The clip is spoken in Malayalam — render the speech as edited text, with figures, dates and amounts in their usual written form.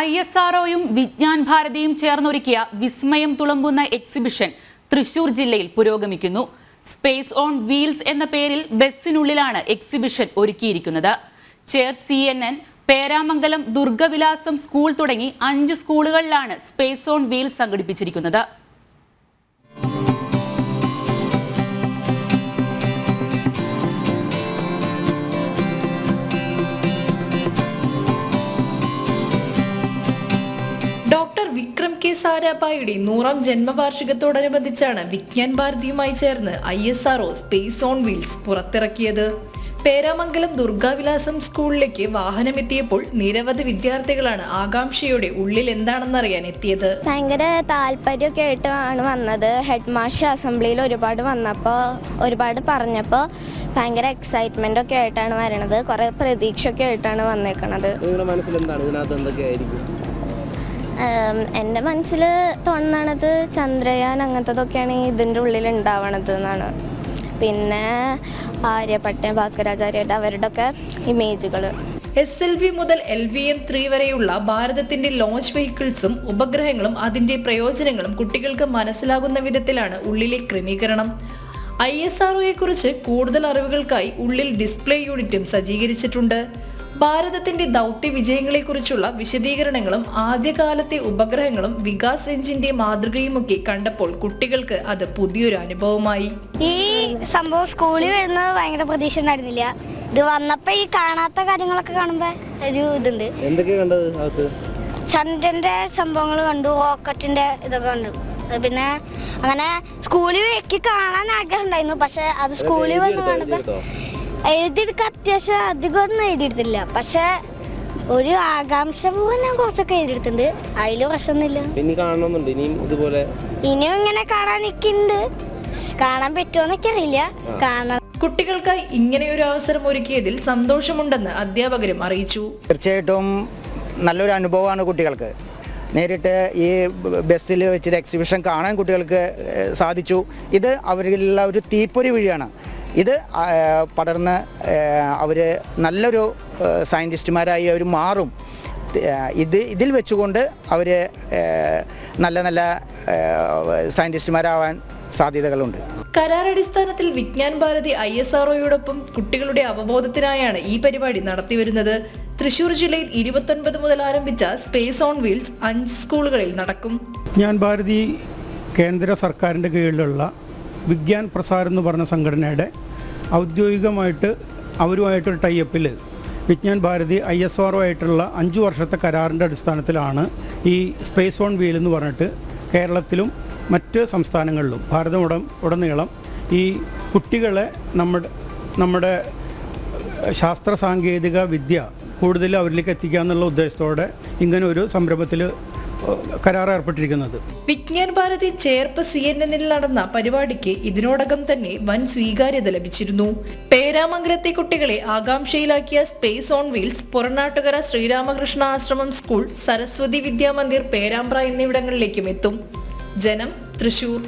ISROയും വിജ്ഞാൻ ഭാരതിയും ചേർന്നൊരുക്കിയ വിസ്മയം തുളുമ്പുന്ന എക്സിബിഷൻ തൃശൂർ ജില്ലയിൽ പുരോഗമിക്കുന്നു. സ്പേസ് ഓൺ വീൽസ് എന്ന പേരിൽ ബസ്സിനുള്ളിലാണ് എക്സിബിഷൻ ഒരുക്കിയിരിക്കുന്നത്. ചേർപ്പ് CNN, പേരാമംഗലം ദുർഗവിലാസം സ്കൂൾ തുടങ്ങി 5 സ്കൂളുകളിലാണ് സ്പേസ് ഓൺ വീൽസ് സംഘടിപ്പിച്ചിരിക്കുന്നത്. ഡോക്ടർ വിക്രം കെ സാരാഭായിയുടെ 100ാം ജന്മവാർഷികത്തോടനുബന്ധിച്ചാണ് വിജ്ഞാൻ ഭാരതിയുമായി ചേർന്ന് ISRO സ്പേസ് ഓൺ വീൽസ് പുറത്തിറക്കിയത്. പേരാമംഗലം ദുർഗാവിലാസം സ്കൂളിലേക്ക് വാഹനമെത്തിയപ്പോൾ നിരവധി വിദ്യാർത്ഥികളാണ് ആകാംക്ഷയോടെ ഉള്ളിൽ എന്താണെന്നറിയാൻ എത്തിയത്. ഭയങ്കര താല്പര്യമൊക്കെ ആയിട്ടാണ് വന്നത്. ഹെഡ് മാസ്റ്റർ അസംബ്ലിയിൽ ഒരുപാട് പറഞ്ഞപ്പോൾ ഭയങ്കര എക്സൈറ്റ്മെന്റ് ഒക്കെ ആയിട്ടാണ് വരണത്. കുറെ പ്രതീക്ഷയൊക്കെ ആയിട്ടാണ് വന്നേക്കണത്. എൻ്റെ മനസ്സിൽ തോന്നണത് ചന്ദ്രയാൻ അങ്ങനത്തതൊക്കെയാണ് ഇതിൻ്റെ ഉള്ളിൽ ഉണ്ടാവണത് എന്നാണ്. പിന്നെ ആര്യഭട്ടൻ, ഭാസ്കരാചാര്യയുടെ അവരുടെ ഒക്കെ ഇമേജുകൾ. SLV മുതൽ LVM-3 വരെയുള്ള ഭാരതത്തിന്റെ ലോഞ്ച് വെഹിക്കിൾസും ഉപഗ്രഹങ്ങളും അതിന്റെ പ്രയോജനങ്ങളും കുട്ടികൾക്ക് മനസ്സിലാകുന്ന വിധത്തിലാണ് ഉള്ളിലെ ക്രമീകരണം. ISROയെ കുറിച്ച് കൂടുതൽ അറിവുകൾക്കായി ഉള്ളിൽ ഡിസ്പ്ലേ യൂണിറ്റും സജ്ജീകരിച്ചിട്ടുണ്ട്. ഭാരതത്തിന്റെ ദൗത്യ വിജയങ്ങളെക്കുറിച്ചുള്ള വിശദീകരണങ്ങളും ആദ്യകാലത്തെ ഉപഗ്രഹങ്ങളും വികാസ് എഞ്ചിന്റെ മാതൃകയുമൊക്കെ കണ്ടപ്പോൾ കുട്ടികൾക്ക് അത് പുതിയൊരു അനുഭവമായി. ഈ സംഭവം സ്കൂളിൽ വരുന്നത് ഭയങ്കര പ്രതീക്ഷ ഉണ്ടായിരുന്നില്ല. ഇത് വന്നപ്പോ ഈ കാണാത്ത കാര്യങ്ങളൊക്കെ കാണുമ്പോ ഒരു ഇതുണ്ട്. ചന്ദ്രന്റെ സംഭവങ്ങൾ കണ്ടു, റോക്കറ്റിന്റെ ഇതൊക്കെ കണ്ടു. പിന്നെ അങ്ങനെ സ്കൂളിൽ കാണാൻ ആഗ്രഹം ഉണ്ടായിരുന്നു. പക്ഷെ അത് സ്കൂളിൽ വന്ന് കാണുമ്പോ എഴുതിയെടുക്കാൻ അത്യാവശ്യം അധികമൊന്നും എഴുതിയെടുത്തില്ല. പക്ഷെ ഒരു ആകാംക്ഷ പോലെ ഞാൻ കുറച്ചൊക്കെ എഴുതിയെടുത്തിട്ടുണ്ട്. അതില് പ്രശ്നമൊന്നുമില്ല. ഇനിയും ഇങ്ങനെ കാണാൻ നിൽക്കുന്നുണ്ട്. കാണാൻ പറ്റുമോന്നൊക്കെ അറിയില്ല. കാണാൻ കുട്ടികൾക്കായി ഇങ്ങനെ ഒരു അവസരം ഒരുക്കിയതിൽ സന്തോഷമുണ്ടെന്ന് അധ്യാപകരും അറിയിച്ചു. തീർച്ചയായിട്ടും നല്ലൊരു അനുഭവമാണ് കുട്ടികൾക്ക്. നേരിട്ട് ഈ ബസ്സിൽ വെച്ചിട്ട് എക്സിബിഷൻ കാണാൻ കുട്ടികൾക്ക് സാധിച്ചു. ഇത് അവരിലുള്ള ഒരു തീപ്പൊരി വഴിയാണ്. ഇത് പടർന്ന് അവർ നല്ലൊരു സയൻറ്റിസ്റ്റുമാരായി അവർ മാറും. ഇതിൽ വെച്ചുകൊണ്ട് അവർ നല്ല നല്ല സയൻറ്റിസ്റ്റുമാരാവാൻ സാധ്യതകളുണ്ട്. കരാറടിസ്ഥാനത്തിൽ വിജ്ഞാൻ ഭാരതി ISROയോടൊപ്പം കുട്ടികളുടെ അവബോധത്തിനായാണ് ഈ പരിപാടി നടത്തിവരുന്നത്. തൃശൂർ ജില്ലയിൽ 29 മുതൽ ആരംഭിച്ച സ്പേസ് ഓൺ വീൽസ് 5 സ്കൂളുകളിൽ നടക്കും. വിജ്ഞാൻ ഭാരതി കേന്ദ്ര സർക്കാരിൻ്റെ കീഴിലുള്ള വിജ്ഞാൻ പ്രസാർ എന്ന് പറഞ്ഞ സംഘടനയുടെ ഔദ്യോഗികമായിട്ട് അവരുമായിട്ടൊരു ടൈപ്പിൽ വിജ്ഞാൻ ഭാരതി ISRO ആയിട്ടുള്ള 5 വർഷത്തെ കരാറിൻ്റെ അടിസ്ഥാനത്തിലാണ് ഈ സ്പേസ് ഓൺ വീൽ എന്ന് പറഞ്ഞിട്ട് കേരളത്തിലും മറ്റ് സംസ്ഥാനങ്ങളിലും ഉടനീളം ഈ കുട്ടികളെ നമ്മുടെ ശാസ്ത്ര സാങ്കേതിക വിദ്യ കൂടുതൽ അവരിലേക്ക് എത്തിക്കുക എന്നുള്ള ഉദ്ദേശത്തോടെ ഇങ്ങനെ ഒരു സംരംഭത്തിൽ കരാർ ഏർപ്പെട്ടിരിക്കുന്നത്. വിജ്ഞാൻ ഭാരതി ചേർപ്പ് CNN നടന്ന പരിപാടിക്ക് ഇതിനോടകം തന്നെ വൻ സ്വീകാര്യത ലഭിച്ചിരുന്നു. പേരാമംഗലത്തെ കുട്ടികളെ ആകാംക്ഷയിലാക്കിയ space on wheels Puranattukara Sreeramakrishna Ashramam school, Saraswathi Vidyamandir, Perambra എന്നിവിടങ്ങളിലേക്കും എത്തും. ജനം, തൃശൂർ.